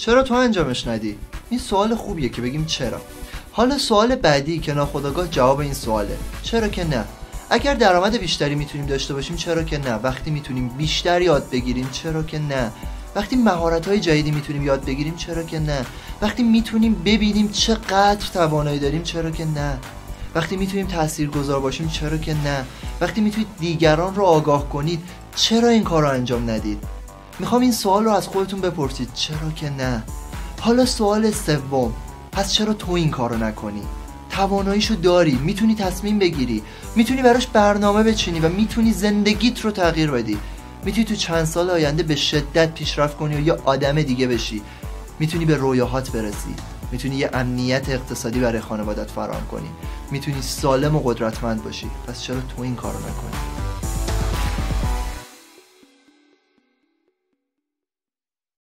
چرا تو انجامش ندی؟ این سوال خوبیه که بگیم چرا. حالا سوال بعدی که ناخودآگاه جواب این سواله، چرا که نه؟ اگر درآمد بیشتری میتونیم داشته باشیم چرا که نه؟ وقتی میتونیم بیشتر یاد بگیریم چرا که نه؟ وقتی مهارت‌های جدیدی میتونیم یاد بگیریم چرا که نه؟ وقتی میتونیم ببینیم چقدر توانایی داریم چرا که نه؟ وقتی میتونیم تاثیرگذار باشیم چرا که نه؟ وقتی میتونید دیگران رو آگاه کنید چرا این کار رو انجام ندید؟ میخوام این سوال رو از خودتون بپرسید، چرا که نه؟ حالا سوال سوم، پس چرا تو این کار رو نکنی؟ تواناییشو داری، میتونی تصمیم بگیری، میتونی براش برنامه بچینی و میتونی زندگیت رو تغییر بدی. میتونی تو چند سال آینده به شدت پیشرفت کنی و یه آدم دیگه بشی. میتونی به رویاهات برسی، میتونی یه امنیت اقتصادی برای خانوادت فراهم کنی، میتونی سالم و قدرتمند باشی. پس چرا تو این کارو نکنی؟